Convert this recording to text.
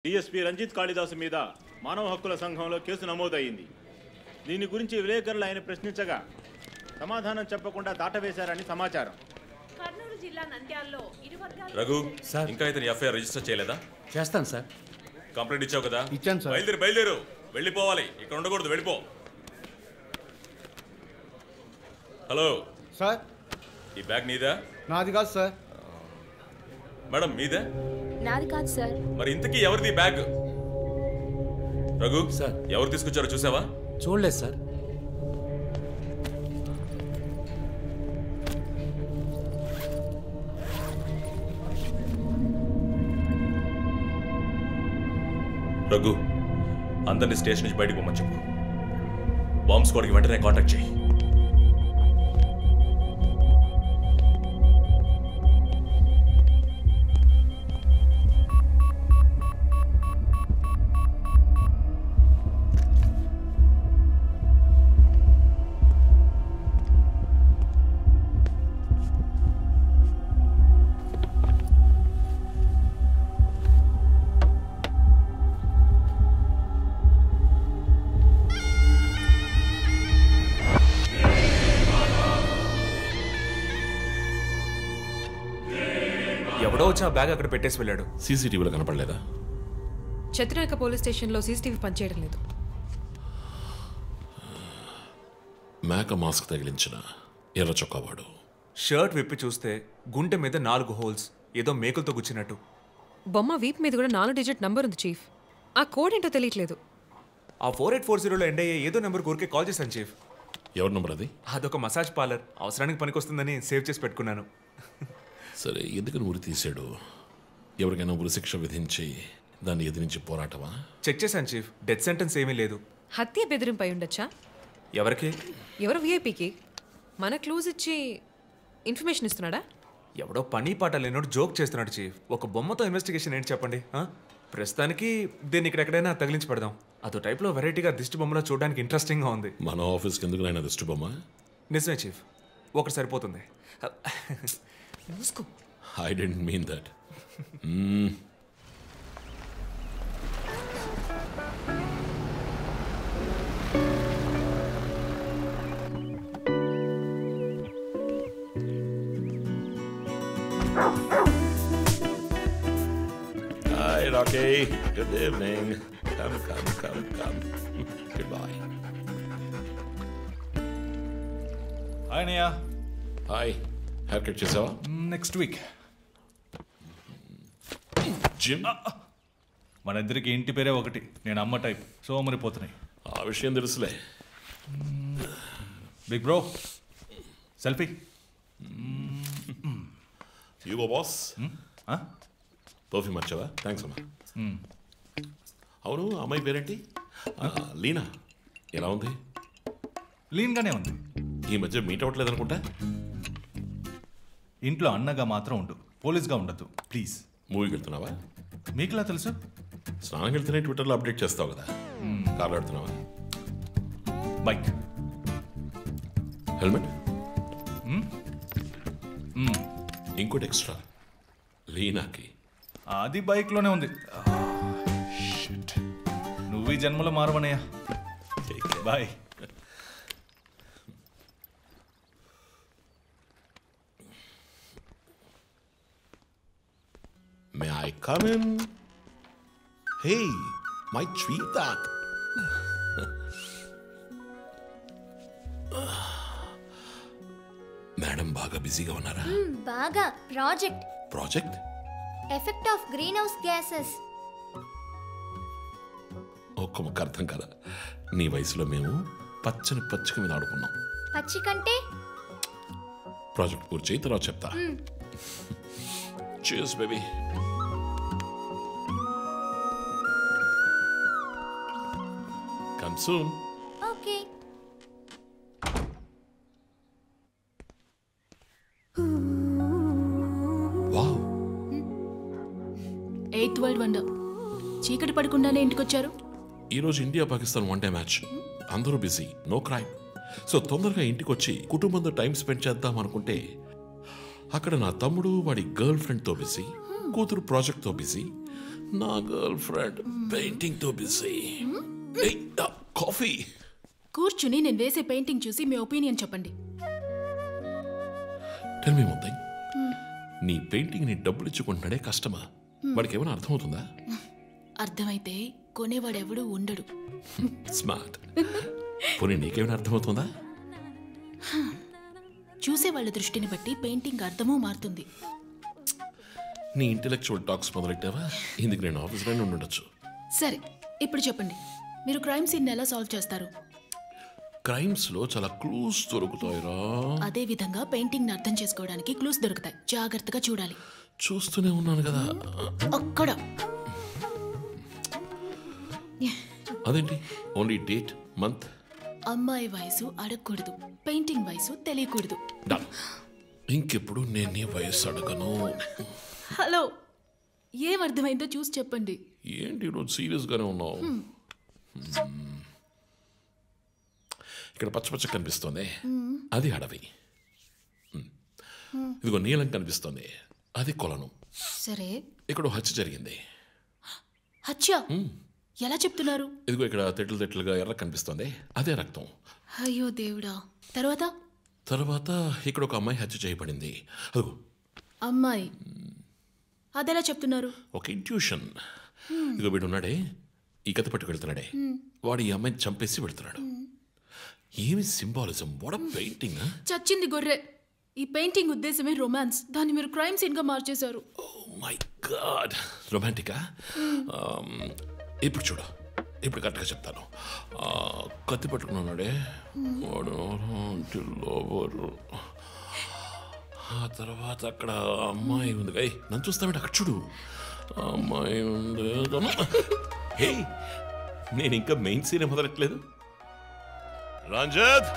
DSP Ranjith Kalidasa మీద మానవ హక్కుల సంఘంలో కేసు నమోదైంది. దీని గురించి విలేకరులు ఆయన ప్రశ్నించగా సమాధానం చెప్పకుండా దాటవేశారని సమాచారం. కర్నూలు జిల్లా నంద్యాలలో రఘు సార్ ఇంకా ఇతని ఎఫ్ఐఆర్ రిజిస్టర్ చేయలేదా? చేస్తాను సార్. కంప్లైంట్ ఇచ్చావు కదా? ఇచ్చాను సార్. బయలుదేరు వెళ్ళిపోవాలి, ఇక్కడ ఉండకూడదు, వెళ్ళిపో. హలో సార్, ఈ బ్యాగ్ నీదా? నాది కాదు సార్. మేడం మీదే? నాది కాదు సార్. మరి ఇంతకీ ఎవరిది బ్యాగ్? రఘు సార్, ఎవరు తీసుకొచ్చారో చూసావా? చూడలేదు సార్. రఘు అందరినీ స్టేషన్ నుంచి బయటకు పోమని చెప్పు. బాంబ్ స్క్వాడ్కి వెంటనే కాంటాక్ట్ చేయి. ఎవడో వచ్చి ఆ బ్యాగ్ అక్కడ పెట్టేసి వెళ్ళాడు. సీసీటీవీలో కనపడలేదా? చత్రనాయక పోలీస్ స్టేషన్లో సీసీటీవీ పనిచేయడం లేదు. మేక మాస్క్ తగిలించిన ఎర్ర చొక్కావాడు. షర్ట్ విప్పి చూస్తే గుంటె మీద 4 హోల్స్, ఏదో మేకులతో గుచ్చినట్టు. బొమ్మ వీప్ మీద కూడా 4 డిజిట్ నంబర్ ఉంది చీఫ్. ఆ కోడ్ ఏంటో తెలియట్లేదు. ఆ 4840లో ఎండ్ అయ్యే ఏదో నెంబర్ ఊరికే కాల్ చేశాను చీఫ్. ఎవరి నంబర్ అది? అదొక మసాజ్ పార్లర్, అవసరానికి పనికొస్తుందని సేవ్ చేసి పెట్టుకున్నాను. సరే, ఎందుకని ఉరి తీశాడు? ఎవరికైనా ఉరి శిక్ష విధించి దాన్ని ఎదిరించి పోరాటమా? చెక్ చేశాను చీఫ్, డెత్ సెంటెన్స్ ఏమీ లేదు. హత్య బెదిరింపై ఉండొచ్చా? ఎవరికి? ఎవరు విఐపీకి మన క్లూజ్ ఇచ్చి ఇన్ఫర్మేషన్ ఇస్తున్నాడా? ఎవడో పని పాట లేనోడు జోక్ చేస్తున్నాడు చీఫ్. ఒక బొమ్మతో ఇన్వెస్టిగేషన్ ఏంటి చెప్పండి. ప్రస్తుతానికి దీన్ని ఇక్కడెక్కడైనా తగిలించి పెడదాం. అదో టైప్లో వెరైటీగా దిష్టి బొమ్మలో చూడడానికి ఇంట్రెస్టింగ్గా ఉంది. మన ఆఫీస్కి ఎందుకు నాయన దిష్టి బొమ్మ? నిజమే చీఫ్, ఒకటి సరిపోతుంది. I didn't mean that. Hi, Rocky. Good evening. Come. Goodbye. Hi అన్నయ్య. హాయ్. హెయిర్ కట్ చేసావా? Next week. జిమ్? మన ఇద్దరికి ఇంటి పేరే ఒకటి. నేను అమ్మ టైప్, సోమరిపోతున్నాయి. ఆ విషయం తెలుసులే. Big bro, selfie. ఇగో బాస్. పర్ఫ్యూమ్ వచ్చావా? థ్యాంక్స్ అమ్మా. అవును, అమ్మాయి పేరేంటి? లీనా. ఎలా ఉంది? లీన్గానే ఉంది. ఈ మధ్య మీట్ అవ్వట్లేదు అనుకుంటా. ఇంట్లో అన్నగా మాత్రం ఉండు, పోలీస్గా ఉండద్దు ప్లీజ్. మూవీకి వెళ్తున్నావా? మీకులా తెలుసు? స్నానం వెళ్తేనే ట్విట్టర్లో అప్డేట్ చేస్తావు కదా. కార్లో వెళ్తున్నావా? బైక్. హెల్మెట్? ఇంకోటి ఎక్స్ట్రా లీనాకి. అది బైక్లోనే ఉంది. నువ్వు ఈ జన్మలో మారవనయ్యా. Bye. May I come in? Hey, my sweetheart. Madam బాగా బిజీగా ఉన్నారా? బాగా. Project effect of greenhouse gases. ఒక్క ముక్క అర్థం కదా. నీ వయసులో మేము పచ్చని పచ్చిక మీద ఆడుకున్నాం. పచ్చి కంటే ప్రాజెక్ట్ పూర్తి చేయి, తర్వాత చెప్తా. Cheers, baby. Come soon. Okay. Wow. 8th world wonder. చీకటి పడకుండానే ఇంటికొచ్చారు. ఈరోజు ఇండియా పాకిస్తాన్ 1 డే మ్యాచ్. అందరూ బిజీ, నో క్రైమ్. సో తొందరగా ఇంటికి వచ్చి కుటుంబంతో టైం స్పెండ్ చేద్దాం అనుకుంటే అక్కడ నా తమ్ముడు వాడి గర్ల్ ఫ్రెండ్తో బిజీ, కూతురు ప్రాజెక్ట్తో బిజీ, నా గర్ల్ ఫ్రెండ్ పెయింటింగ్ తో బిజీ. కాఫీ. కూర్చుని నేను వేసే పెయింటింగ్ చూసి మీ ఒపీనియన్ చెప్పండి. Tell me one thing. నీ పెయింటింగ్ ని డబ్బులు ఇచ్చుకుంటున్నాడే కష్టమా? వాడికి ఏమైనా అర్థమవుతుందా? అర్థమైతే కొనేవాడెవడూ ఉండడు. స్మార్ట్. పోనీ నీకేమైనా అర్థమవుతుందా? చూసే వాళ్ళ దృష్టిని బట్టి పెయింటింగ్ అర్థమూ మారుతుంది. నీ ఇంటెలెక్చువల్ టాక్స్ మొదలెట్టావా? ఇందుకు నేను ఆఫీస్లోనే ఉండొచ్చు. సరే, ఇప్పుడు చెప్పండి, మీరు క్రైమ్ సీన్ ఎలా సాల్వ్ చేస్తారు? క్రైమ్స్ లో చాలా క్లూస్ దొరుకుతాయిరా. అదే విధంగా పెయింటింగ్ అర్థం చేసుకోవడానికి క్లూస్ దొరుకుతాయి. జాగ్రత్తగా చూడాలి. చూస్తూనే ఉన్నాను కదా. అక్కడ అదేంటి? Only date, month. అమ్మాయి వయసు అడగకూడదు, పెయింటింగ్ వయసు తెలియకూడదు. డన్. ఇంకెప్పుడు నేను నీ వయసు అడగను. హలో, ఏం అర్థమైందో చూసి చెప్పండి. ఏంటి ఈరోజు సీరియస్ గానే ఉన్నావు? ఇక్కడ పచ్చ పచ్చ కనిపిస్తోంది, అది అడవి. ఇదిగో నీలం కనిపిస్తోంది, అది కొలను. సరే, ఇక్కడ హత్య జరిగింది. హత్య ఎలా చెప్తున్నారు? ఇదిగో ఇక్కడ తెట్లు తెట్లుగా ఎర్ర కనిపిస్తోంది, అదే రక్తం. అయ్యో దేవుడా. తర్వాత ఇక్కడ ఒక అమ్మాయి హత్య చేయబడింది. అదిగో అమ్మాయి, అదెలా చెప్తున్నారు? ఒక ఇంట్యూషన్. ఇదిగో వీడు ఉన్నాడే, ఈ కథ పట్టుకు వెళ్తున్నాడే, వాడు ఈ అమ్మాయిని చంపేసి వెళ్తున్నాడు. ఏమి సింబాలిజం! What a painting! చచ్చింది గొర్రె. ఈ పెయింటింగ్ ఉద్దేశమే రొమాన్స్. దాన్ని మీరు క్రైమ్ సీన్ గా మార్చేశారు. ఓ మై గాడ్, రొమాంటికా? ఇప్పుడు చూడు, ఇప్పుడు కరెక్ట్గా చెప్తాను. కత్తి పట్టుకున్నాడే వాడు లోవరు. ఆ తర్వాత అక్కడ అమ్మాయి ఉంది. నన్ను చూస్తామంటే అక్కడ చూడు, అమ్మాయి ఉంది. హే, నేను ఇంకా మెయిన్ సీన్ మొదలట్లేదు. రంజిత్,